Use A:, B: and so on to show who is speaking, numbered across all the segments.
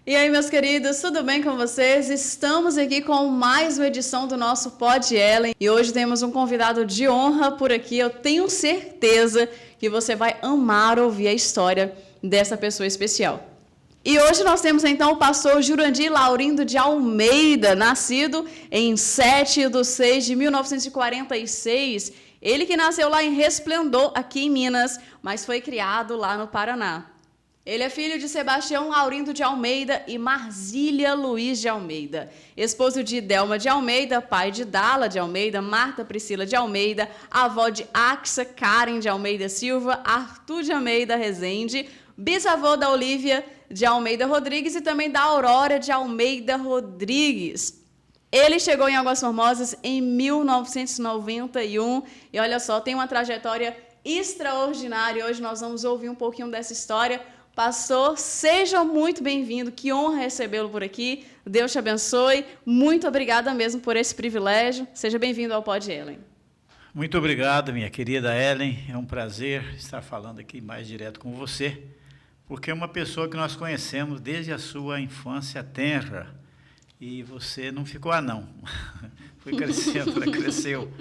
A: E aí, meus queridos, tudo bem com vocês? Estamos aqui com mais uma edição do nosso Pod Ellen e hoje temos um convidado de honra por aqui. Eu tenho certeza que você vai amar ouvir a história dessa pessoa especial. E hoje nós temos então o pastor Jurandir Laurindo de Almeida, nascido em 7/6/1946. Ele que nasceu lá em Resplendor, aqui em Minas, mas foi criado lá no Paraná. Ele é filho de Sebastião Laurindo de Almeida e Marzília Luiz de Almeida. Esposo de Delma de Almeida, pai de Dala de Almeida, Marta Priscila de Almeida, avó de Axa Karen de Almeida Silva, Arthur de Almeida Rezende, bisavô da Olívia de Almeida Rodrigues e também da Aurora de Almeida Rodrigues. Ele chegou em Águas Formosas em 1991 e olha só, tem uma trajetória extraordinária. Hoje nós vamos ouvir um pouquinho dessa história. Pastor, seja muito bem-vindo, que honra recebê-lo por aqui, Deus te abençoe, muito obrigada mesmo por esse privilégio, seja bem-vindo ao Pod Ellen.
B: Muito obrigado, minha querida Ellen, é um prazer estar falando aqui mais direto com você, porque é uma pessoa que nós conhecemos desde a sua infância tenra, e você não ficou anão, foi crescendo, cresceu,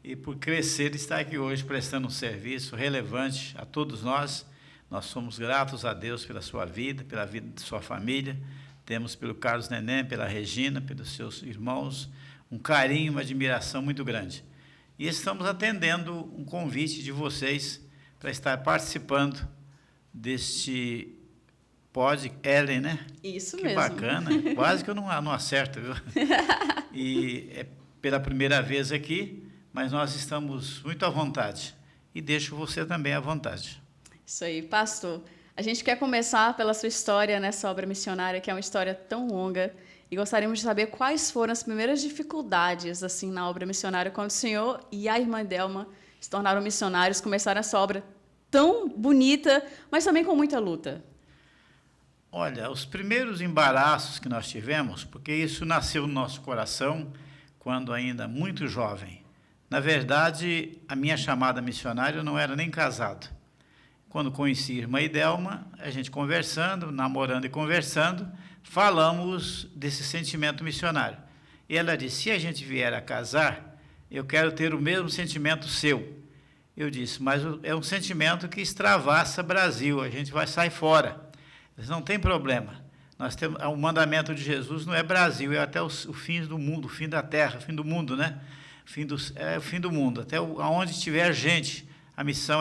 B: e por crescer está aqui hoje prestando um serviço relevante a todos nós. Nós somos gratos a Deus pela sua vida, pela vida de sua família. Temos pelo Carlos Neném, pela Regina, pelos seus irmãos, um carinho, uma admiração muito grande. E estamos atendendo um convite de vocês para estar participando deste Pod Ellen, né?
A: Isso
B: que
A: mesmo.
B: Que bacana, quase que eu não acerto, viu? E é pela primeira vez aqui, mas nós estamos muito à vontade. E deixo você também à vontade.
A: Isso aí, pastor. A gente quer começar pela sua história nessa obra missionária, que é uma história tão longa, e gostaríamos de saber quais foram as primeiras dificuldades assim na obra missionária, quando o senhor e a irmã Delma se tornaram missionários, começaram essa obra tão bonita, mas também com muita luta.
B: Olha, os primeiros embaraços que nós tivemos, porque isso nasceu no nosso coração quando ainda muito jovem. Na verdade, a minha chamada missionária não era nem casado. Quando conheci a irmã Idelma, a gente conversando, namorando e conversando, falamos desse sentimento missionário. E ela disse, se a gente vier a casar, eu quero ter o mesmo sentimento seu. Eu disse, mas é um sentimento que extravassa Brasil, a gente vai sair fora. Mas não tem problema. Nós temos, o mandamento de Jesus não é Brasil, é até o fim do mundo, o fim da terra, o fim do mundo, né? É o fim do mundo, até onde tiver gente. A missão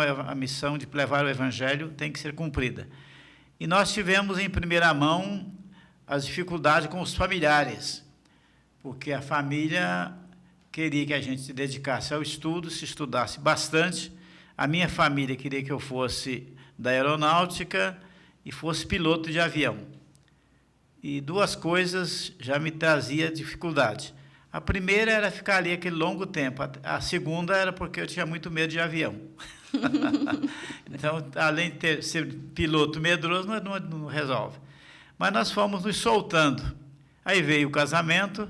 B: de levar o Evangelho tem que ser cumprida. E nós tivemos em primeira mão as dificuldades com os familiares, porque a família queria que a gente se dedicasse ao estudo, se estudasse bastante. A minha família queria que eu fosse da aeronáutica e fosse piloto de avião. E duas coisas já me traziam dificuldade. A primeira era ficar ali aquele longo tempo, a segunda era porque eu tinha muito medo de avião. Então, além de ser piloto medroso, não resolve. Mas nós fomos nos soltando. Aí veio o casamento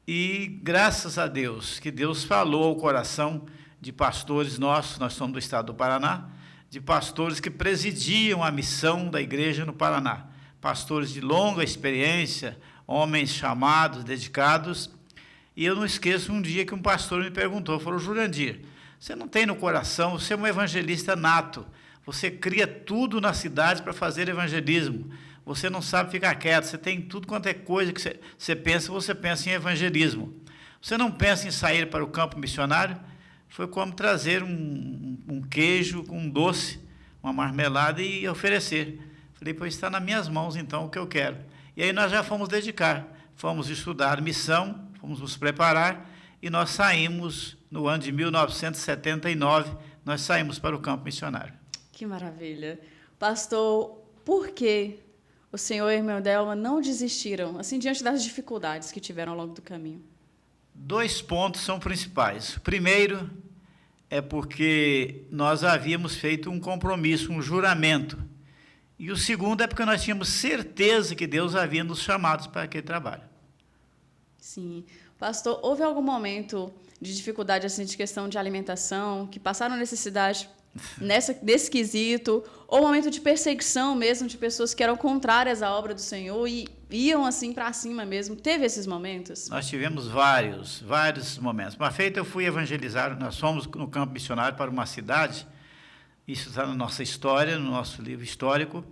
B: e, graças a Deus, que Deus falou ao coração de pastores nossos, nós somos do estado do Paraná, de pastores que presidiam a missão da igreja no Paraná. Pastores de longa experiência, homens chamados, dedicados. E eu não esqueço um dia que um pastor me perguntou, falou, Jurandir, você não tem no coração, você é um evangelista nato, você cria tudo na cidade para fazer evangelismo, você não sabe ficar quieto, você tem tudo quanto é coisa que você pensa em evangelismo. Você não pensa em sair para o campo missionário? Foi como trazer um queijo com um doce, uma marmelada e oferecer. Falei, pois está nas minhas mãos então o que eu quero. E aí nós já fomos dedicar, fomos estudar missão, fomos nos preparar e nós saímos no ano de 1979, nós saímos para o campo missionário.
A: Que maravilha. Pastor, por que o senhor e a irmã Delma não desistiram, assim, diante das dificuldades que tiveram ao longo do caminho?
B: Dois pontos são principais. O primeiro é porque nós havíamos feito um compromisso, um juramento. E o segundo é porque nós tínhamos certeza que Deus havia nos chamado para aquele trabalho.
A: Sim. Pastor, houve algum momento de dificuldade assim, de questão de alimentação, que passaram necessidade nesse quesito, ou momento de perseguição mesmo, de pessoas que eram contrárias à obra do Senhor e iam assim para cima mesmo? Teve esses momentos?
B: Nós tivemos vários momentos. Uma feita eu fui evangelizar, nós fomos no campo missionário para uma cidade, isso está na nossa história, no nosso livro histórico,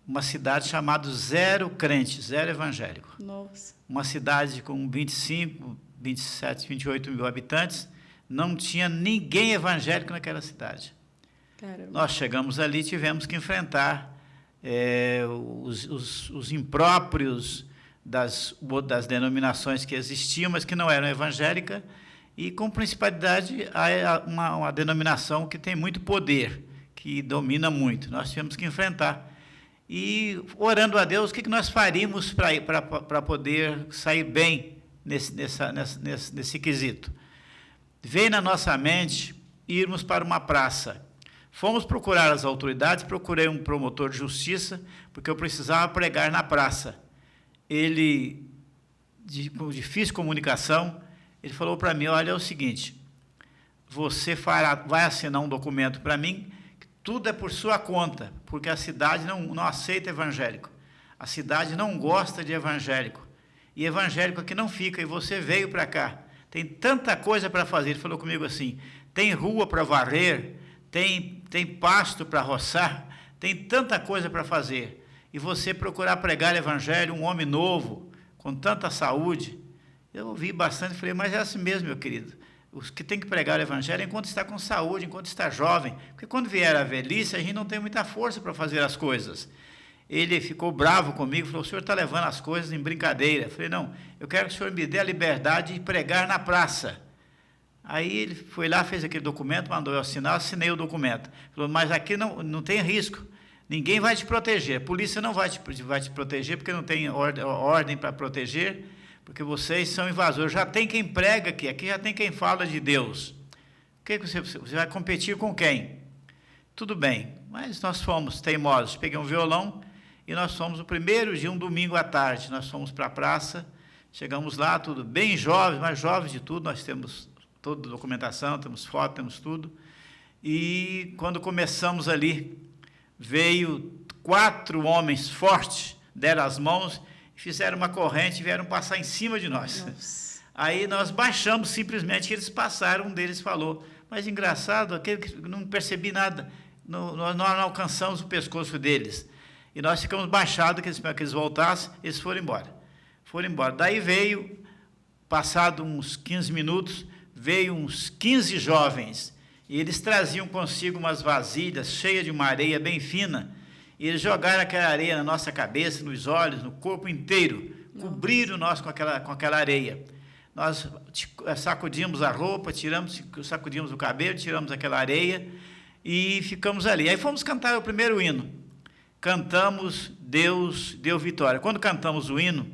B: uma cidade chamada Zero Crente, Zero Evangélico.
A: Nossa.
B: Uma cidade com 25, 27, 28 mil habitantes, não tinha ninguém evangélico naquela cidade.
A: Caramba.
B: Nós chegamos ali e tivemos que enfrentar os impróprios das denominações que existiam, mas que não eram evangélicas, e com principalidade uma denominação que tem muito poder, que domina muito. Nós tivemos que enfrentar. E, orando a Deus, o que nós faríamos para poder sair bem nesse quesito? Veio na nossa mente irmos para uma praça. Fomos procurar as autoridades, procurei um promotor de justiça, porque eu precisava pregar na praça. Ele, com difícil comunicação, ele falou para mim, olha, é o seguinte, você vai assinar um documento para mim, que tudo é por sua conta, porque a cidade não aceita evangélico. A cidade não gosta de evangélico. E evangélico aqui não fica, e você veio para cá. Tem tanta coisa para fazer. Ele falou comigo assim, tem rua para varrer, tem pasto para roçar, tem tanta coisa para fazer. E você procurar pregar evangelho, um homem novo, com tanta saúde. Eu ouvi bastante e falei, mas é assim mesmo, meu querido. Os que tem que pregar o evangelho é enquanto está com saúde, enquanto está jovem. Porque quando vier a velhice, a gente não tem muita força para fazer as coisas. Ele ficou bravo comigo, falou, o senhor está levando as coisas em brincadeira. Eu falei, não, eu quero que o senhor me dê a liberdade de pregar na praça. Aí ele foi lá, fez aquele documento, mandou eu assinar, assinei o documento. Falou, mas aqui não tem risco, ninguém vai te proteger, a polícia não vai te proteger, porque não tem ordem para proteger, porque vocês são invasores. Já tem quem prega aqui já tem quem fala de Deus. O que você vai competir com quem? Tudo bem, mas nós fomos teimosos. Peguei um violão e nós fomos no primeiro dia, um domingo à tarde, nós fomos para a praça, chegamos lá, tudo bem jovens, mas jovens de tudo, nós temos toda a documentação, temos foto, temos tudo. E quando começamos ali, veio 4 homens fortes, deram as mãos, fizeram uma corrente e vieram passar em cima de nós. Nossa. Aí nós baixamos simplesmente, eles passaram, um deles falou, mas engraçado, aquele que não percebi nada, nós não alcançamos o pescoço deles. E nós ficamos baixados, para que eles voltassem, eles foram embora. Daí veio, passado uns 15 minutos, veio uns 15 jovens, e eles traziam consigo umas vasilhas cheias de uma areia bem fina, e eles jogaram aquela areia na nossa cabeça, nos olhos, no corpo inteiro, cobriram nós com aquela areia. Nós sacudimos a roupa, sacudimos o cabelo, tiramos aquela areia, e ficamos ali. Aí fomos cantar o primeiro hino. Cantamos Deus deu vitória. Quando cantamos o hino,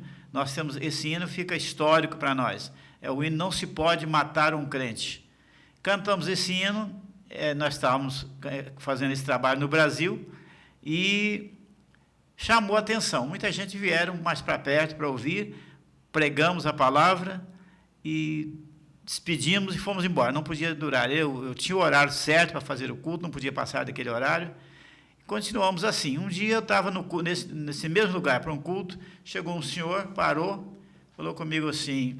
B: esse hino fica histórico para nós. É o hino Não Se Pode Matar um Crente. Cantamos esse hino, nós estávamos fazendo esse trabalho no Brasil e chamou a atenção. Muita gente vieram mais para perto para ouvir, pregamos a palavra e despedimos e fomos embora. Não podia durar. Eu tinha o horário certo para fazer o culto, não podia passar daquele horário. Continuamos assim. Um dia eu estava nesse mesmo lugar para um culto, chegou um senhor, parou, falou comigo assim,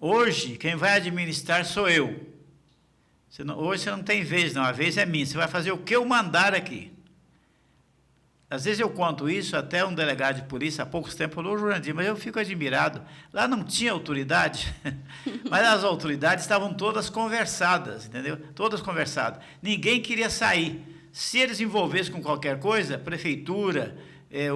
B: hoje quem vai administrar sou eu. Hoje você não tem vez, não, a vez é minha, você vai fazer o que eu mandar aqui. Às vezes eu conto isso, até um delegado de polícia, há poucos tempos, falou, Jurandir, mas eu fico admirado, lá não tinha autoridade, mas as autoridades estavam todas conversadas, entendeu? Todas conversadas, ninguém queria sair. Se eles envolvessem com qualquer coisa, prefeitura,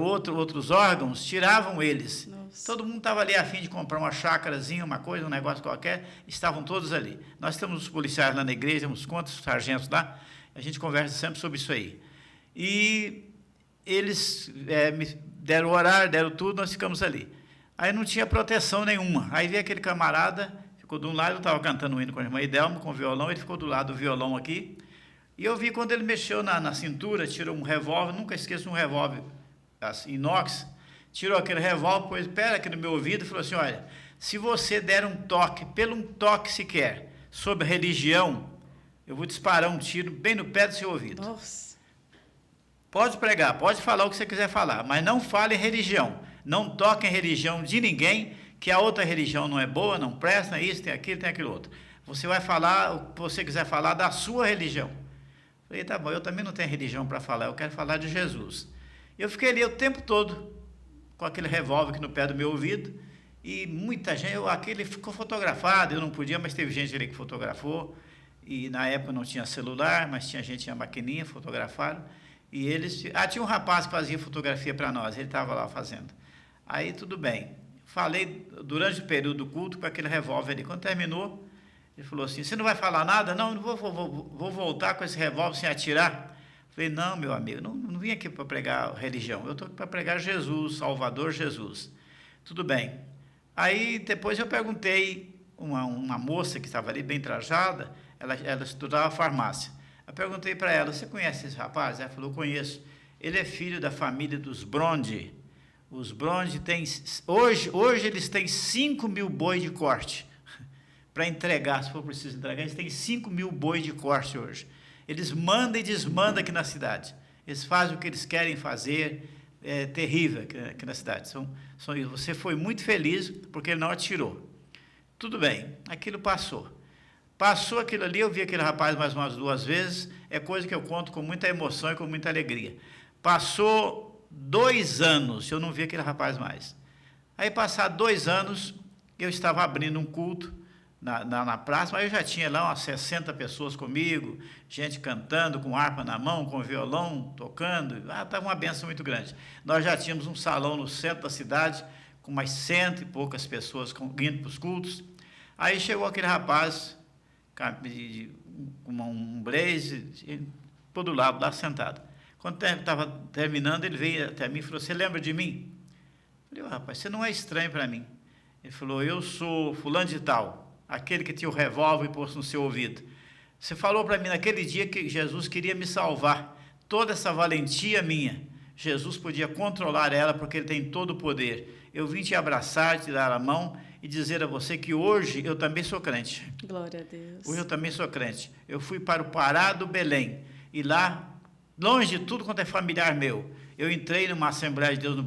B: outros órgãos, tiravam eles. Nossa. Todo mundo estava ali a fim de comprar uma chácarazinha, uma coisa, um negócio qualquer, estavam todos ali. Nós temos os policiais lá na igreja, temos quantos sargentos lá, a gente conversa sempre sobre isso aí. E eles me deram o horário, deram tudo, nós ficamos ali. Aí não tinha proteção nenhuma. Aí veio aquele camarada, ficou de um lado, eu estava cantando um hino com a irmã Idelma, com o violão, ele ficou do lado do violão aqui, e eu vi quando ele mexeu na cintura, tirou um revólver, nunca esqueço um revólver assim, inox, tirou aquele revólver, pôs pera aqui no meu ouvido e falou assim, olha, se você der um toque, pelo um toque sequer, sobre religião, eu vou disparar um tiro bem no pé do seu ouvido.
A: Nossa.
B: Pode pregar, pode falar o que você quiser falar, mas não fale em religião. Não toque em religião de ninguém, que a outra religião não é boa, não presta, isso, tem aquilo outro. Você vai falar o que você quiser falar da sua religião. Falei, tá bom, eu também não tenho religião para falar, eu quero falar de Jesus. Eu fiquei ali o tempo todo com aquele revólver aqui no pé do meu ouvido, e muita gente, aquele ficou fotografado, eu não podia, mas teve gente ali que fotografou, e na época não tinha celular, mas tinha gente, tinha maquininha, fotografaram, e eles, tinha um rapaz que fazia fotografia para nós, ele estava lá fazendo. Aí tudo bem, falei durante o período do culto com aquele revólver ali, quando terminou, ele falou assim, você não vai falar nada? Não, não vou voltar com esse revólver sem atirar. Falei, não, meu amigo, não vim aqui para pregar religião, eu estou aqui para pregar Jesus, Salvador Jesus. Tudo bem. Aí depois eu perguntei, uma moça que estava ali bem trajada, ela estudava farmácia. Eu perguntei para ela, você conhece esse rapaz? Ela falou, conheço. Ele é filho da família dos Bronde. Os Bronde têm, hoje eles têm 5.000 bois de corte para entregar, se for preciso entregar, eles têm 5.000 bois de corte hoje. Eles mandam e desmandam aqui na cidade. Eles fazem o que eles querem fazer, é terrível aqui na cidade. Você foi muito feliz porque ele não atirou. Tudo bem, aquilo passou. Passou aquilo ali, eu vi aquele rapaz mais umas 2 vezes, é coisa que eu conto com muita emoção e com muita alegria. Passou 2 anos, eu não vi aquele rapaz mais. Aí, passados 2 anos, eu estava abrindo um culto na praça, mas eu já tinha lá umas 60 pessoas comigo, gente cantando, com harpa na mão, com violão, tocando, estava uma benção muito grande. Nós já tínhamos um salão no centro da cidade, com mais 100 e poucas pessoas indo para os cultos. Aí chegou aquele rapaz, com um blazer, todo lado, lá sentado. Quando estava terminando, ele veio até mim e falou, você lembra de mim? Eu falei, rapaz, você não é estranho para mim. Ele falou, eu sou fulano de tal, aquele que tinha o revólver posto no seu ouvido. Você falou para mim naquele dia que Jesus queria me salvar. Toda essa valentia minha, Jesus podia controlar ela porque ele tem todo o poder. Eu vim te abraçar, te dar a mão e dizer a você que hoje eu também sou crente.
A: Glória a Deus.
B: Hoje eu também sou crente. Eu fui para o Pará do Belém e lá, longe de tudo quanto é familiar meu, eu entrei numa Assembleia de Deus no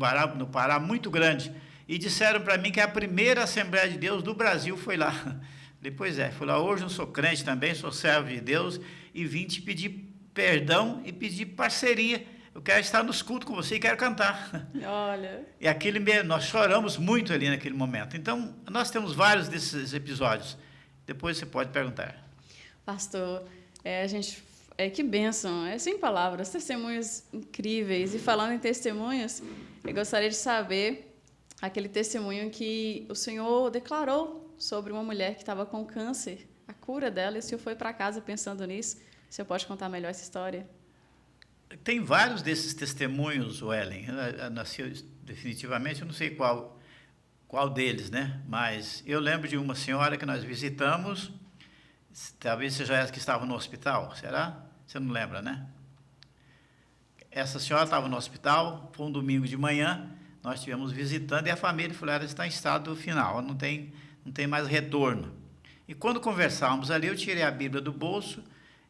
B: Pará muito grande, e disseram para mim que a primeira Assembleia de Deus do Brasil foi lá. Depois fui lá, hoje eu sou crente também, sou servo de Deus, e vim te pedir perdão e pedir parceria. Eu quero estar nos cultos com você e quero cantar.
A: Olha.
B: E nós choramos muito ali naquele momento. Então, nós temos vários desses episódios. Depois você pode perguntar.
A: Pastor, que bênção, sem palavras, testemunhos incríveis. E falando em testemunhos, eu gostaria de saber aquele testemunho que o senhor declarou sobre uma mulher que estava com câncer, a cura dela, e o senhor foi para casa pensando nisso. O senhor pode contar melhor essa história?
B: Tem vários desses testemunhos, Ellen. Definitivamente, eu não sei qual deles, né? Mas eu lembro de uma senhora que nós visitamos, talvez seja essa que estava no hospital, será? Você não lembra, né? Essa senhora estava no hospital, foi um domingo de manhã, nós estivemos visitando e a família falou, ela está em estado final, não tem mais retorno. E quando conversávamos ali, eu tirei a Bíblia do bolso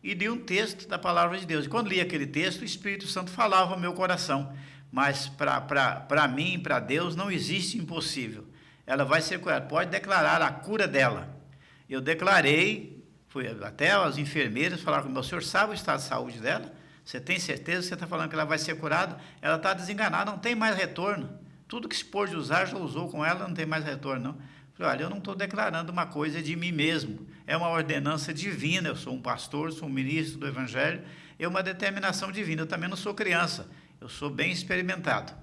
B: e li um texto da Palavra de Deus. E quando li aquele texto, o Espírito Santo falava ao meu coração. Mas para mim, para Deus, não existe impossível. Ela vai ser curada. Pode declarar a cura dela. Eu declarei, fui até as enfermeiras falaram comigo, o senhor sabe o estado de saúde dela? Você tem certeza? Você está falando que ela vai ser curada? Ela está desenganada, não tem mais retorno. Tudo que se pôde usar, já usou com ela, não tem mais retorno, não. Falei, olha, eu não estou declarando uma coisa de mim mesmo, é uma ordenança divina, eu sou um pastor, sou um ministro do Evangelho, é uma determinação divina, eu também não sou criança, eu sou bem experimentado.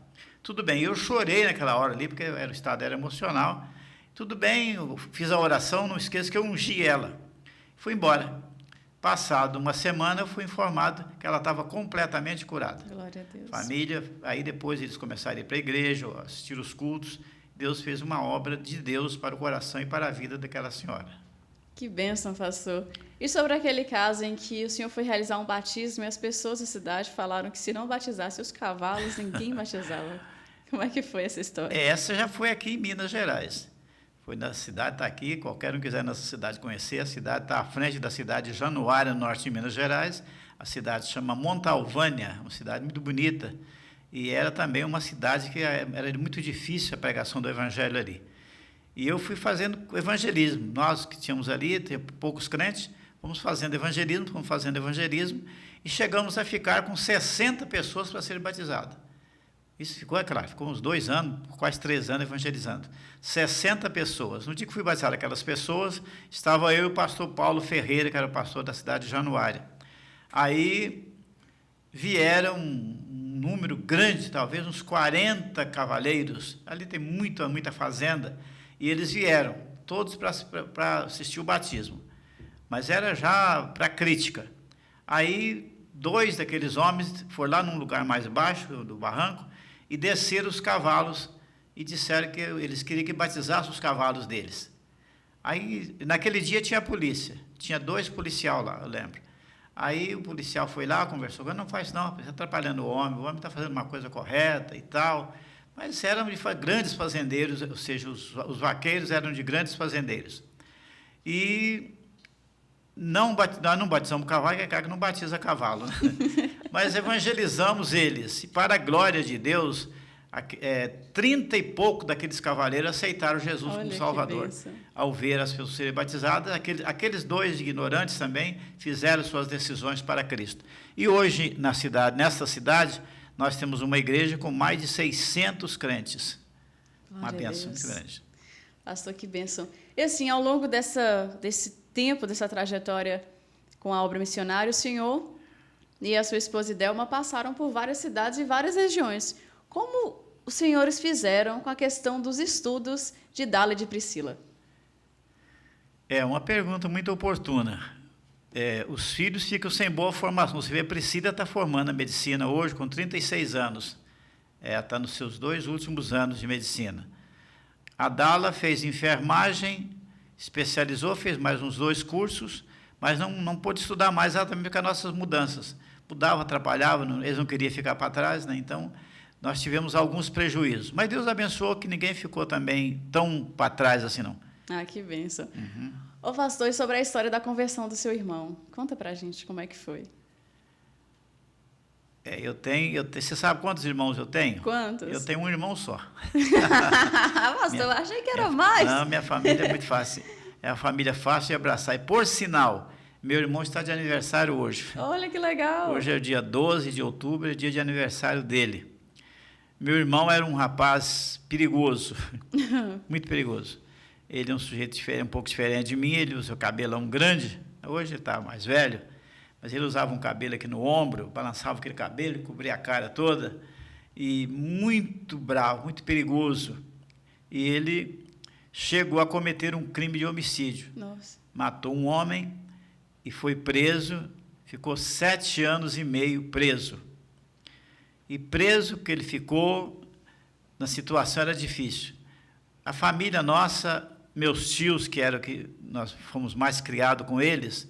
B: Tudo bem, eu chorei naquela hora ali, porque o estado era emocional, tudo bem, eu fiz a oração, não esqueça que eu ungi ela, fui embora. Passado uma semana, eu fui informado que ela estava completamente curada.
A: Glória a Deus.
B: Família, aí depois eles começaram a ir para a igreja, assistir os cultos. Deus fez uma obra de Deus para o coração e para a vida daquela senhora.
A: Que bênção, pastor. E sobre aquele caso em que o senhor foi realizar um batismo e as pessoas da cidade falaram que se não batizasse os cavalos, ninguém batizava. Como é que foi essa história?
B: Essa já foi aqui em Minas Gerais. Foi na cidade, está aqui, qualquer um quiser nessa cidade conhecer, a cidade está à frente da cidade de Januária, no norte de Minas Gerais. A cidade se chama Montalvânia, uma cidade muito bonita, e era também uma cidade que era muito difícil a pregação do evangelho ali. E eu fui fazendo evangelismo. Nós que tínhamos ali, tinha poucos crentes, fomos fazendo evangelismo, e chegamos a ficar com 60 pessoas para serem batizadas. Isso ficou, é claro, ficou uns 2 anos, quase 3 anos evangelizando. 60 pessoas. No dia que fui batizar aquelas pessoas, estava eu e o pastor Paulo Ferreira, que era o pastor da cidade de Januária. Aí vieram um número grande, talvez uns 40 cavaleiros, ali tem muita fazenda, e eles vieram, todos para assistir o batismo. Mas era já para crítica. Aí 2 daqueles homens foram lá num lugar mais baixo do barranco, e desceram os cavalos e disseram que eles queriam que batizasse os cavalos deles. Aí, naquele dia tinha a polícia, tinha 2 policiais lá, eu lembro. Aí o policial foi lá, conversou, não faz não, está atrapalhando o homem está fazendo uma coisa correta e tal. Mas eram de grandes fazendeiros, ou seja, os vaqueiros eram de grandes fazendeiros. E nós não batizamos cavalo, que é cara que não batiza cavalo, né? Mas evangelizamos eles, e para a glória de Deus, 30 e pouco daqueles cavaleiros aceitaram Jesus como Salvador. Ao ver as pessoas serem batizadas, aqueles 2 ignorantes também fizeram suas decisões para Cristo. E hoje, nesta cidade, nós temos uma igreja com mais de 600 crentes. Uma bênção muito grande.
A: Pastor, que bênção. E assim, ao longo desse tempo, dessa trajetória com a obra missionária, o senhor e a sua esposa Idelma passaram por várias cidades e várias regiões. Como os senhores fizeram com a questão dos estudos de Dália e de Priscila?
B: É uma pergunta muito oportuna. Os filhos ficam sem boa formação. Você vê, a Priscila está formando a medicina hoje com 36 anos. Está nos seus 2 últimos anos de medicina. A Dália fez enfermagem, especializou, fez mais uns 2 cursos, mas não pôde estudar mais exatamente com as nossas mudanças. Mudava, atrapalhava, eles não queriam ficar para trás, né? Então, nós tivemos alguns prejuízos. Mas Deus abençoou que ninguém ficou também tão para trás assim, não.
A: Ah, que bênção. Ô, pastor, e sobre a história da conversão do seu irmão? Conta para a gente como é que foi.
B: Você sabe quantos irmãos eu tenho?
A: Quantos?
B: Eu tenho um irmão só.
A: Pastor, eu achei que era mais.
B: Não, minha família é muito fácil. É uma família fácil de abraçar. E, por sinal, meu irmão está de aniversário hoje.
A: Olha que legal.
B: Hoje é o dia 12 de outubro, é dia de aniversário dele. Meu irmão era um rapaz perigoso, muito perigoso. Ele é um sujeito um pouco diferente de mim, ele usa o cabelão grande, hoje ele está mais velho, mas ele usava um cabelo aqui no ombro, balançava aquele cabelo, cobria a cara toda, e muito bravo, muito perigoso. E ele chegou a cometer um crime de homicídio.
A: Nossa.
B: Matou um homem e foi preso, ficou 7 anos e meio preso. E preso que ele ficou, na situação era difícil. A família nossa, meus tios, que nós fomos mais criados com eles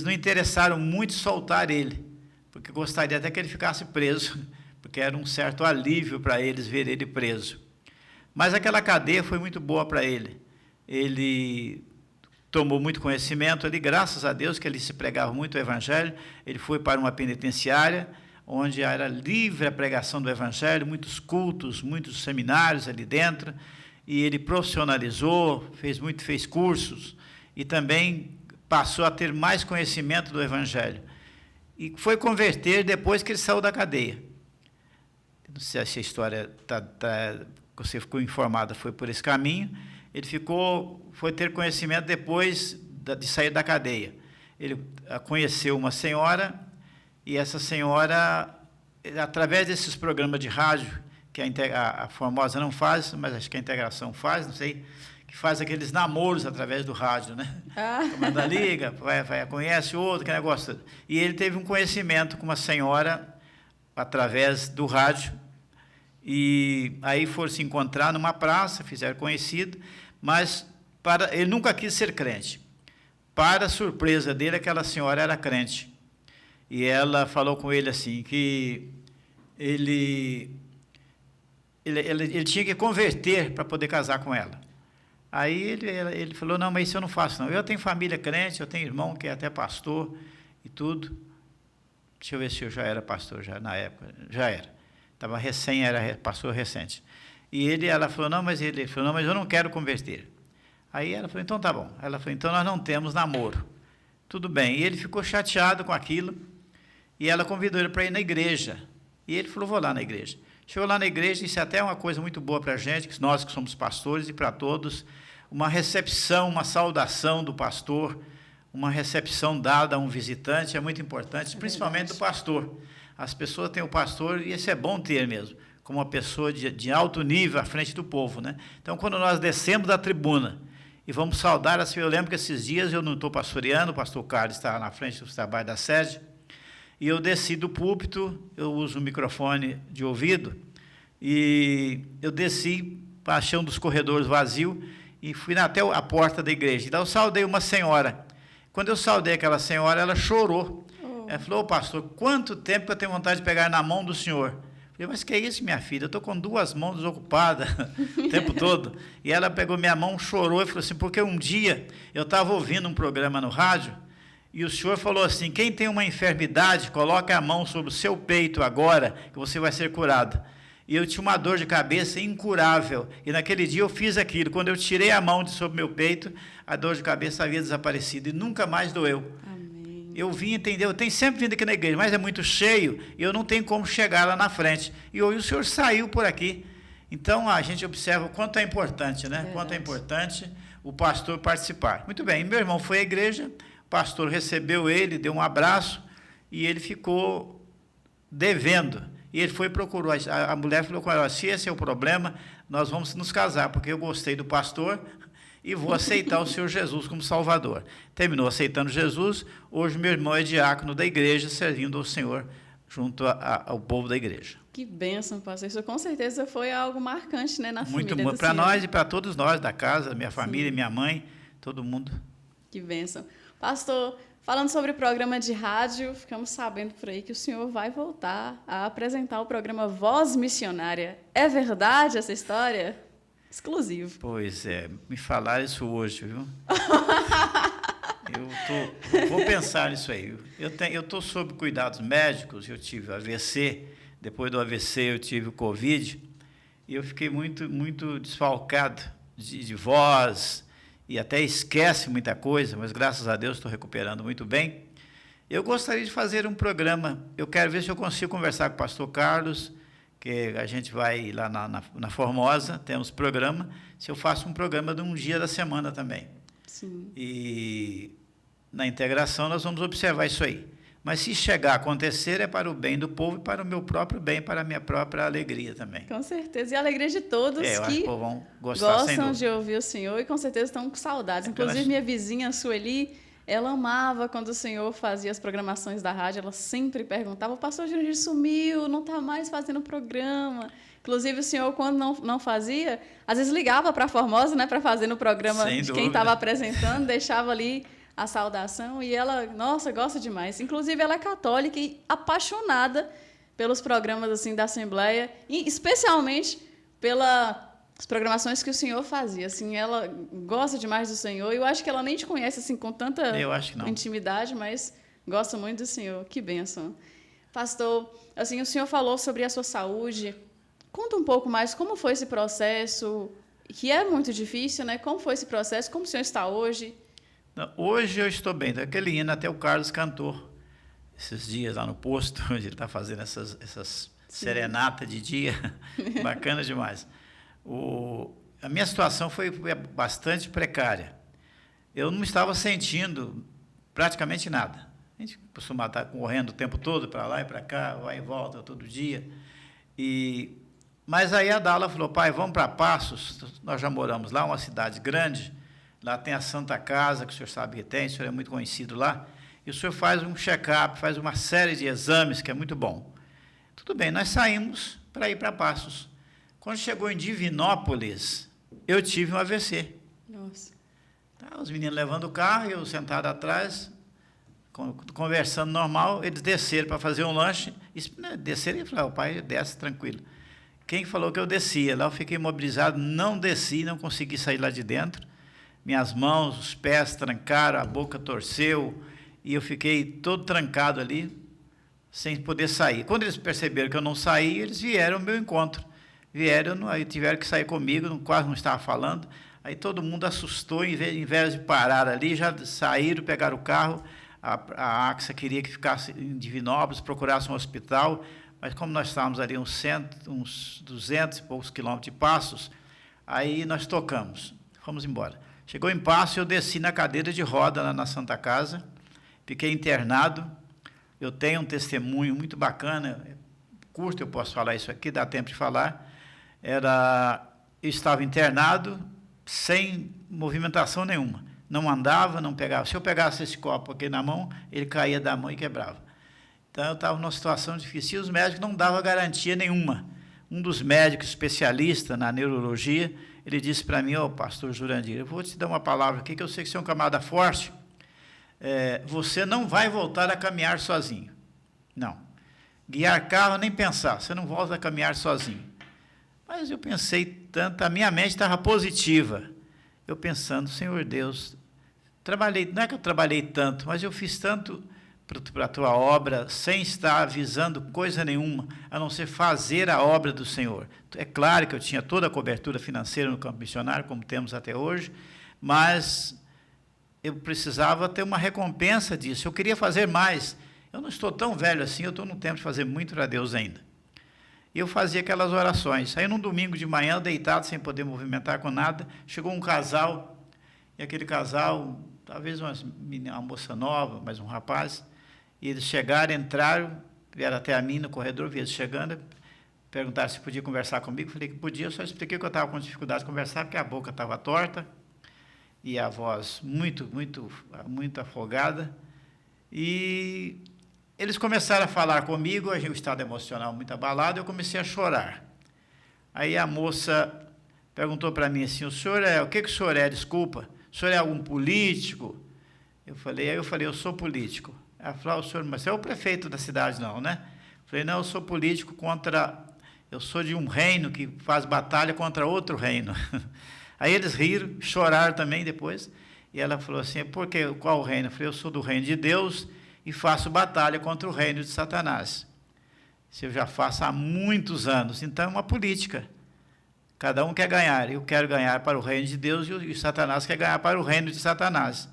B: não interessaram muito em soltar ele, porque gostaria até que ele ficasse preso, porque era um certo alívio para eles ver ele preso. Mas aquela cadeia foi muito boa para ele. Ele tomou muito conhecimento ali, graças a Deus, que ele se pregava muito o evangelho. Ele foi para uma penitenciária, onde era livre a pregação do evangelho, muitos cultos, muitos seminários ali dentro, e ele profissionalizou, fez cursos, e também passou a ter mais conhecimento do evangelho. E foi converter depois que ele saiu da cadeia. Não sei se a história você ficou informada, foi por esse caminho. Ele foi ter conhecimento depois de sair da cadeia. Ele conheceu uma senhora, e essa senhora, através desses programas de rádio, que a Formosa não faz, mas acho que a Integração faz, não sei, que faz aqueles namoros através do rádio, né? Manda liga, vai, conhece outro, que negócio todo. E ele teve um conhecimento com uma senhora através do rádio, e aí foram se encontrar numa praça, fizeram conhecido, mas ele nunca quis ser crente. Para a surpresa dele, aquela senhora era crente. E ela falou com ele assim, que ele tinha que converter para poder casar com ela. Aí ele falou, não, mas isso eu não faço, não. Eu tenho família crente, eu tenho irmão que é até pastor e tudo. Deixa eu ver se eu já era pastor, já na época. Já era. Estava recém, era pastor recente. E ela falou, não, mas ele falou, não, mas eu não quero converter. Aí ela falou, então tá bom. Ela falou, então nós não temos namoro. Tudo bem. E ele ficou chateado com aquilo. E ela convidou ele para ir na igreja. E ele falou, vou lá na igreja. Chegou lá na igreja, isso é até uma coisa muito boa para a gente, que nós que somos pastores e para todos, uma recepção, uma saudação do pastor, uma recepção dada a um visitante é muito importante, principalmente do pastor. As pessoas têm o pastor, e isso é bom ter mesmo, como uma pessoa de alto nível à frente do povo, né? Então, quando nós descemos da tribuna e vamos saudar, assim, eu lembro que esses dias eu não estou pastoreando, o pastor Carlos está na frente do trabalho da sede, e eu desci do púlpito, eu uso o microfone de ouvido, e eu desci, achei um dos corredores vazio, e fui até a porta da igreja. Então, eu saudei uma senhora. Quando eu saudei aquela senhora, ela chorou. Ela falou, pastor, quanto tempo que eu tenho vontade de pegar na mão do senhor? Eu falei, mas que é isso, minha filha? Eu estou com 2 mãos desocupadas o tempo todo. E ela pegou minha mão, chorou e falou assim, porque um dia eu estava ouvindo um programa no rádio, e o senhor falou assim, quem tem uma enfermidade, coloque a mão sobre o seu peito agora, que você vai ser curado. E eu tinha uma dor de cabeça incurável, e naquele dia eu fiz aquilo. Quando eu tirei a mão de sobre meu peito, a dor de cabeça havia desaparecido, e nunca mais doeu.
A: Amém.
B: Eu vim, entendeu? Eu tenho sempre vindo aqui na igreja, mas é muito cheio, e eu não tenho como chegar lá na frente. E hoje o senhor saiu por aqui. Então, a gente observa o quanto é importante, né? Quanto é importante o pastor participar. Muito bem, meu irmão foi à igreja, o pastor recebeu ele, deu um abraço, e ele ficou devendo. E ele foi e procurou. A mulher falou com ela, se esse é o problema, nós vamos nos casar, porque eu gostei do pastor e vou aceitar o Senhor Jesus como Salvador. Terminou aceitando Jesus. Hoje meu irmão é diácono da igreja, servindo ao Senhor junto ao povo da igreja.
A: Que bênção, pastor. Isso com certeza foi algo marcante, né, na
B: muito
A: família do
B: para
A: senhor.
B: nós e para todos nós da casa, minha família, minha mãe, todo mundo.
A: Que bênção. Pastor, falando sobre o programa de rádio, ficamos sabendo por aí que o senhor vai voltar a apresentar o programa Voz Missionária. É verdade essa história? Exclusivo.
B: Pois é, me falaram isso hoje, viu? Vou pensar nisso aí. Eu estou sob cuidados médicos, eu tive AVC, depois do AVC eu tive o Covid, e eu fiquei muito desfalcado de voz, e até esquece muita coisa, mas graças a Deus estou recuperando muito bem. Eu gostaria de fazer um programa, eu quero ver se eu consigo conversar com o pastor Carlos, que a gente vai lá na Formosa, temos programa, se eu faço um programa de um dia da semana também.
A: Sim.
B: E na integração nós vamos observar isso aí. Mas se chegar a acontecer, é para o bem do povo e para o meu próprio bem, para a minha própria alegria também.
A: Com certeza. E a alegria de todos
B: eu acho
A: que
B: que vão gostar, sem
A: gostam
B: dúvida.
A: de ouvir o Senhor e com certeza estão com saudades. Inclusive, minha vizinha, a Sueli, ela amava quando o Senhor fazia as programações da rádio. Ela sempre perguntava, o pastor Jurandir sumiu, não está mais fazendo programa. Inclusive, o senhor, quando não fazia, às vezes ligava para a Formosa, né, para fazer no programa
B: Sem
A: de
B: dúvida.
A: quem estava apresentando, deixava ali a saudação, e ela, nossa, gosta demais. Inclusive, ela é católica e apaixonada pelos programas assim da Assembleia, e especialmente pelas programações que o senhor fazia. Assim, ela gosta demais do senhor, e eu acho que ela nem te conhece assim com tanta intimidade, mas gosta muito do senhor. Que bênção. Pastor, assim, o senhor falou sobre a sua saúde. Conta um pouco mais como foi esse processo, que é muito difícil, né? Como foi esse processo? Como o senhor está hoje?
B: Hoje eu estou bem. Aquele hino até o Carlos cantou esses dias lá no posto, onde ele está fazendo essas serenatas de dia. Bacana demais. A minha situação foi bastante precária. Eu não estava sentindo praticamente nada. A gente costuma estar correndo o tempo todo para lá e para cá, vai e volta todo dia. Mas aí a Dala falou, pai, vamos para Passos, nós já moramos lá, uma cidade grande, lá tem a Santa Casa, que o senhor sabe que tem, o senhor é muito conhecido lá, e o senhor faz um check-up, faz uma série de exames, que é muito bom. Tudo bem, nós saímos para ir para Passos. Quando chegou em Divinópolis, eu tive um AVC.
A: Nossa.
B: Tá, os meninos levando o carro, eu sentado atrás, conversando normal, eles desceram para fazer um lanche, desceram e falaram, o pai desce tranquilo. quem falou que eu descia? Lá eu fiquei imobilizado, não desci, não consegui sair lá de dentro. Minhas mãos, os pés trancaram, a boca torceu, e eu fiquei todo trancado ali, sem poder sair. Quando eles perceberam que eu não saí, eles vieram ao meu encontro. Vieram, aí tiveram que sair comigo, quase não estava falando. Aí todo mundo assustou, em vez de parar ali, já saíram, pegaram o carro. A AXA queria que ficasse em Divinópolis, procurasse um hospital, mas como nós estávamos ali uns 200 e poucos quilômetros de Passos, aí nós tocamos, fomos embora. Chegou em Passos, eu desci na cadeira de roda lá na Santa Casa, fiquei internado. Eu tenho um testemunho muito bacana, curto, eu posso falar isso aqui, dá tempo de falar. Eu estava internado, sem movimentação nenhuma. Não andava, não pegava. Se eu pegasse esse copo aqui na mão, ele caía da mão e quebrava. Então, eu estava numa situação difícil. E os médicos não davam garantia nenhuma. Um dos médicos especialistas na neurologia, ele disse para mim, pastor Jurandir, eu vou te dar uma palavra aqui, que eu sei que você é um camarada forte, você não vai voltar a caminhar sozinho. Não. Guiar carro, nem pensar, você não volta a caminhar sozinho. Mas eu pensei tanto, a minha mente estava positiva. Eu pensando, Senhor Deus, não é que eu trabalhei tanto, mas eu fiz tanto para a tua obra, sem estar avisando coisa nenhuma, a não ser fazer a obra do Senhor. É claro que eu tinha toda a cobertura financeira no campo missionário, como temos até hoje, mas eu precisava ter uma recompensa disso. Eu queria fazer mais. Eu não estou tão velho assim, eu estou no tempo de fazer muito para Deus ainda. E eu fazia aquelas orações. Aí, num domingo de manhã, deitado, sem poder movimentar com nada, chegou um casal, e aquele casal, talvez uma moça nova, mas um rapaz, e eles chegaram, entraram, vieram até a mim no corredor, vieram chegando, perguntaram se podia conversar comigo. Falei que podia, eu só expliquei que eu estava com dificuldade de conversar, porque a boca estava torta, e a voz muito afogada, e eles começaram a falar comigo, o estado emocional muito abalado, eu comecei a chorar. Aí a moça perguntou para mim assim, o que o senhor é, desculpa, o senhor é algum político? Eu falei, eu sou político. Ela falou, o senhor, mas você é o prefeito da cidade, não, né? Eu falei, não, eu sou político eu sou de um reino que faz batalha contra outro reino. Aí eles riram, choraram também depois, e ela falou assim, qual reino? Eu falei, eu sou do reino de Deus, e faço batalha contra o reino de Satanás. Isso eu já faço há muitos anos. Então, é uma política. Cada um quer ganhar. Eu quero ganhar para o reino de Deus e o Satanás quer ganhar para o reino de Satanás.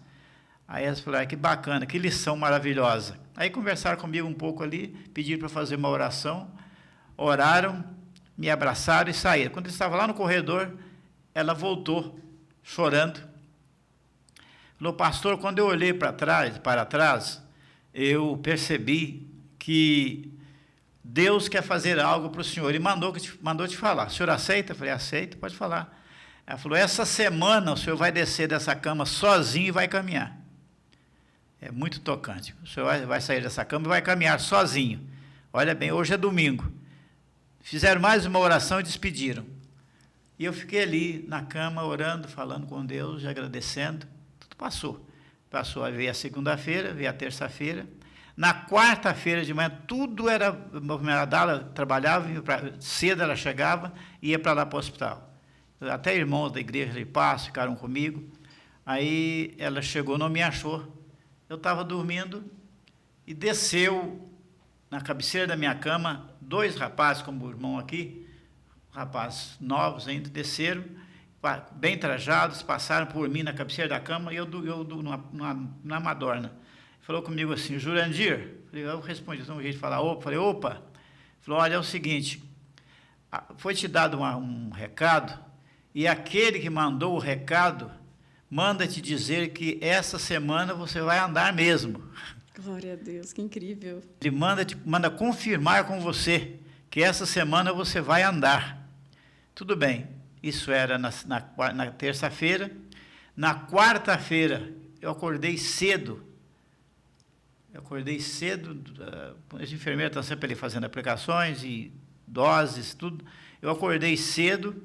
B: Aí elas falaram, que bacana, que lição maravilhosa. Aí conversaram comigo um pouco ali, pediram para fazer uma oração, oraram, me abraçaram e saíram. Quando eu estava lá no corredor, ela voltou, chorando. Falou, pastor, quando eu olhei para trás, eu percebi que Deus quer fazer algo para o senhor e mandou te falar. O senhor aceita? Eu falei, aceito, pode falar. Ela falou, essa semana o senhor vai descer dessa cama sozinho e vai caminhar. É muito tocante. O senhor vai sair dessa cama e vai caminhar sozinho. Olha bem, hoje é domingo. Fizeram mais uma oração e despediram. E eu fiquei ali na cama orando, falando com Deus, agradecendo. Tudo passou. Veio a segunda-feira, veio a terça-feira. Na quarta-feira de manhã, tudo era movimentado. Ela trabalhava, cedo ela chegava e ia para lá para o hospital. Até irmãos da igreja de Passo ficaram comigo. Aí ela chegou, não me achou. Eu estava dormindo e desceu na cabeceira da minha cama 2 rapazes, como o irmão aqui, rapazes novos ainda, desceram, bem trajados, passaram por mim na cabeceira da cama e eu na madorna. Falou comigo assim, Jurandir, eu respondi, um jeito de falar, opa, falei, opa. Falou, olha, é o seguinte, foi te dado um recado e aquele que mandou o recado manda te dizer que essa semana você vai andar mesmo.
A: Glória a Deus, que incrível.
B: Ele manda confirmar com você que essa semana você vai andar. Tudo bem, isso era na terça-feira. Na quarta-feira, eu acordei cedo. Os enfermeiros estão sempre ali fazendo aplicações e doses, tudo. Eu acordei cedo,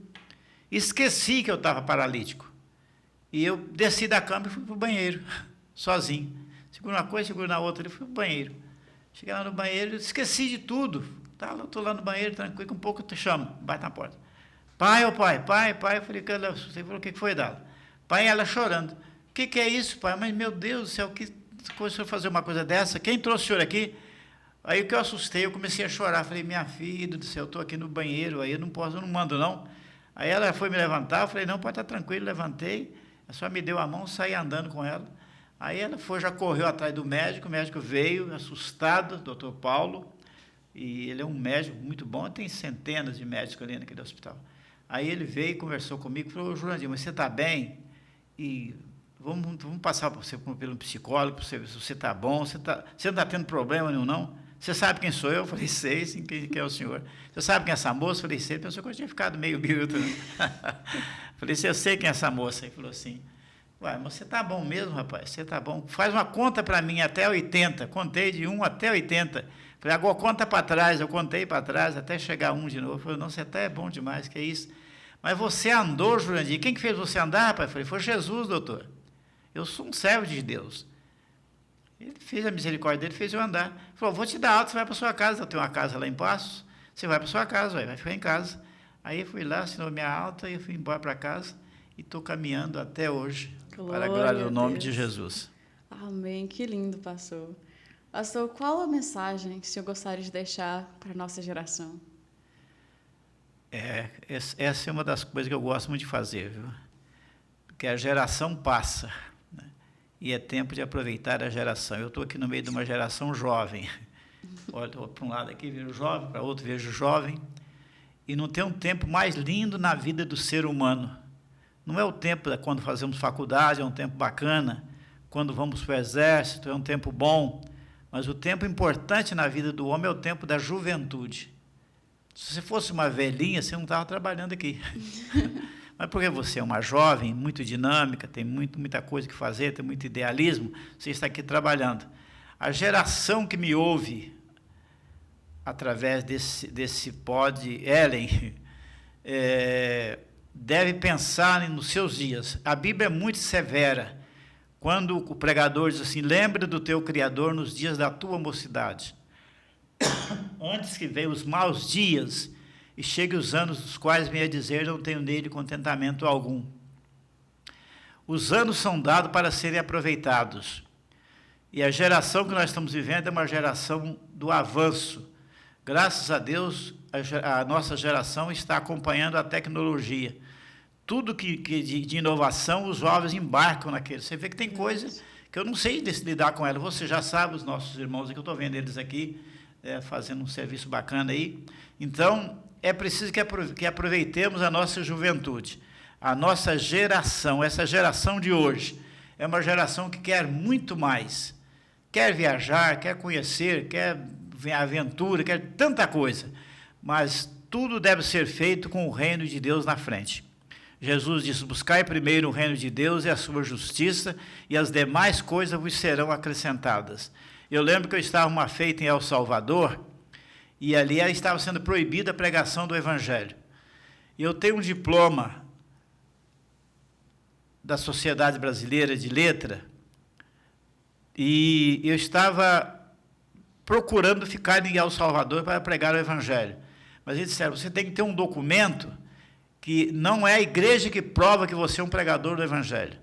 B: esqueci que eu estava paralítico. E eu desci da cama e fui para o banheiro, sozinho. Seguro uma coisa, seguro na outra, e fui para o banheiro. Cheguei lá no banheiro, esqueci de tudo. Tá, eu estou lá no banheiro, tranquilo, com um pouco eu te chamo, bate na porta. Pai, ô pai, pai. Eu falei, você falou, o que foi, Dala? Pai, ela chorando. O que é isso, pai? Mas, meu Deus do céu, que coisa o senhor fazer uma coisa dessa? Quem trouxe o senhor aqui? Aí o que eu assustei, eu comecei a chorar. Falei, minha filha do céu, eu estou aqui no banheiro, aí eu não posso, eu não mando não. Aí ela foi me levantar, eu falei, não, pode estar tranquilo, levantei. Ela só me deu a mão, saí andando com ela. Aí ela já correu atrás do médico, o médico veio, assustado, doutor Paulo, e ele é um médico muito bom, tem centenas de médicos ali naquele hospital. Aí ele veio e conversou comigo, falou, Jurandir, mas você está bem? E vamos passar você pelo psicólogo, para você ver se você está bom, você não está tendo problema nenhum, não? Você sabe quem sou eu? Eu falei, sei, sim, quem é o senhor. Você sabe quem é essa moça? Eu falei, sei, pensou que eu tinha ficado meio biruta. Falei, eu sei quem é essa moça. Ele falou assim, uai, mas você está bom mesmo, rapaz? Você está bom? Faz uma conta para mim até 80. Contei de 1 até 80. Falei, agora conta para trás. Eu contei para trás até chegar a 1 de novo. Falei, não, você até é bom demais, que é isso. Mas você andou, Jurandir. Quem que fez você andar, rapaz? Eu falei, foi Jesus, doutor. Eu sou um servo de Deus. Ele fez a misericórdia dele, fez eu andar. Ele falou, vou te dar alta, você vai para sua casa. Eu tenho uma casa lá em Passos, você vai para sua casa, vai ficar em casa. Aí eu fui lá, assinou minha alta, e eu fui embora para casa e estou caminhando até hoje, para a glória do nome de Jesus.
A: Amém, que lindo, pastor. Pastor, qual a mensagem que o senhor gostaria de deixar para a nossa geração?
B: Essa é uma das coisas que eu gosto muito de fazer, viu? Porque a geração passa, né? E é tempo de aproveitar a geração. Eu estou aqui no meio de uma geração jovem. Olha, para um lado aqui vejo jovem, para outro vejo jovem. E não tem um tempo mais lindo na vida do ser humano. Não é o tempo quando fazemos faculdade, é um tempo bacana. Quando vamos para o exército, é um tempo bom. Mas o tempo importante na vida do homem é o tempo da juventude. Se você fosse uma velhinha, você não estava trabalhando aqui. Mas porque você é uma jovem, muito dinâmica, tem muita coisa que fazer, tem muito idealismo, você está aqui trabalhando. A geração que me ouve, através desse pod Ellen, deve pensar nos seus dias. A Bíblia é muito severa, quando o pregador diz assim, lembra do teu Criador nos dias da tua mocidade. Antes que venham os maus dias, e chegue os anos dos quais venha dizer, não tenho nele contentamento algum. Os anos são dados para serem aproveitados. E a geração que nós estamos vivendo é uma geração do avanço. Graças a Deus, a nossa geração está acompanhando a tecnologia. Tudo de inovação, os jovens embarcam naquele. Você vê que tem coisas que eu não sei lidar com elas. Você já sabe, os nossos irmãos aqui, eu estou vendo eles aqui, fazendo um serviço bacana aí. Então, é preciso que aproveitemos a nossa juventude, a nossa geração, essa geração de hoje, é uma geração que quer muito mais, quer viajar, quer conhecer, quer aventura, quer tanta coisa, mas tudo deve ser feito com o reino de Deus na frente. Jesus disse, buscai primeiro o reino de Deus e a sua justiça, e as demais coisas vos serão acrescentadas. Eu lembro que eu estava numa feita em El Salvador, e ali estava sendo proibida a pregação do Evangelho. E eu tenho um diploma da Sociedade Brasileira de Letra, e eu estava procurando ficar em El Salvador para pregar o Evangelho. Mas eles disseram, você tem que ter um documento que não é a igreja que prova que você é um pregador do Evangelho.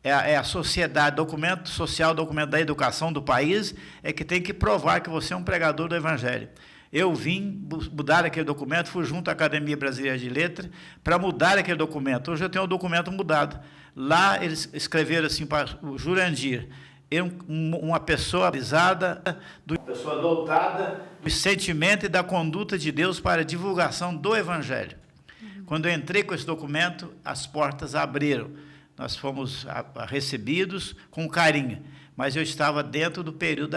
B: É a sociedade, documento social, documento da educação do país, é que tem que provar que você é um pregador do Evangelho. Eu vim mudar aquele documento, fui junto à Academia Brasileira de Letras para mudar aquele documento. Hoje eu tenho o documento mudado. Lá eles escreveram assim para o Jurandir, uma pessoa avisada, uma pessoa dotada do sentimento e da conduta de Deus para a divulgação do Evangelho. Quando eu entrei com esse documento, as portas abriram. Nós fomos recebidos com carinho, mas eu estava dentro do período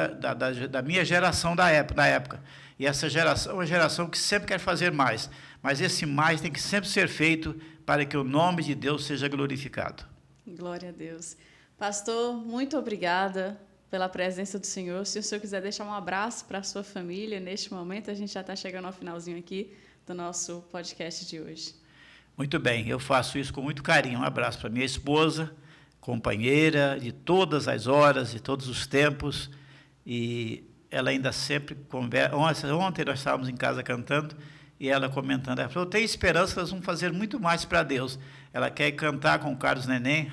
B: da minha geração da época. E essa geração é uma geração que sempre quer fazer mais, mas esse mais tem que sempre ser feito para que o nome de Deus seja glorificado.
A: Glória a Deus. Pastor, muito obrigada pela presença do Senhor. Se o senhor quiser deixar um abraço para a sua família neste momento, a gente já está chegando ao finalzinho aqui do nosso podcast de hoje.
B: Muito bem, eu faço isso com muito carinho. Um abraço para minha esposa, companheira de todas as horas, de todos os tempos, e ela ainda sempre conversa. Ontem nós estávamos em casa cantando e ela comentando, ela falou, eu tenho esperança que nós vamos fazer muito mais para Deus. Ela quer cantar com o Carlos Neném,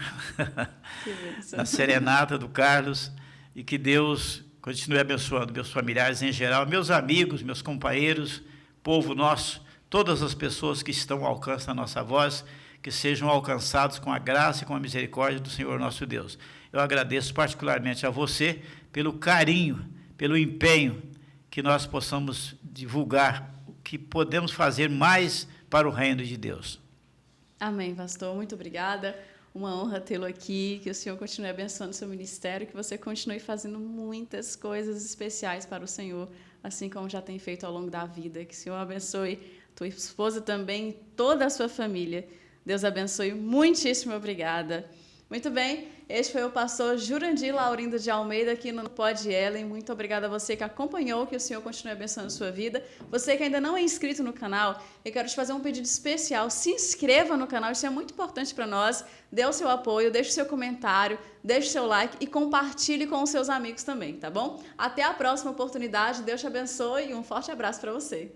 B: na serenata do Carlos, e que Deus continue abençoando meus familiares em geral, meus amigos, meus companheiros, povo nosso, todas as pessoas que estão ao alcance da nossa voz, que sejam alcançados com a graça e com a misericórdia do Senhor nosso Deus. Eu agradeço particularmente a você pelo carinho, pelo empenho, que nós possamos divulgar o que podemos fazer mais para o reino de Deus.
A: Amém, pastor. Muito obrigada. Uma honra tê-lo aqui, que o Senhor continue abençoando o seu ministério, que você continue fazendo muitas coisas especiais para o Senhor, assim como já tem feito ao longo da vida. Que o Senhor abençoe tua esposa também, toda a sua família. Deus abençoe. Muitíssimo obrigada. Muito bem, este foi o pastor Jurandir Laurindo de Almeida aqui no Pod Ellen. Muito obrigada a você que acompanhou, que o Senhor continue abençoando a sua vida. Você que ainda não é inscrito no canal, eu quero te fazer um pedido especial. Se inscreva no canal, isso é muito importante para nós. Dê o seu apoio, deixe o seu comentário, deixe o seu like e compartilhe com os seus amigos também, tá bom? Até a próxima oportunidade, Deus te abençoe e um forte abraço para você.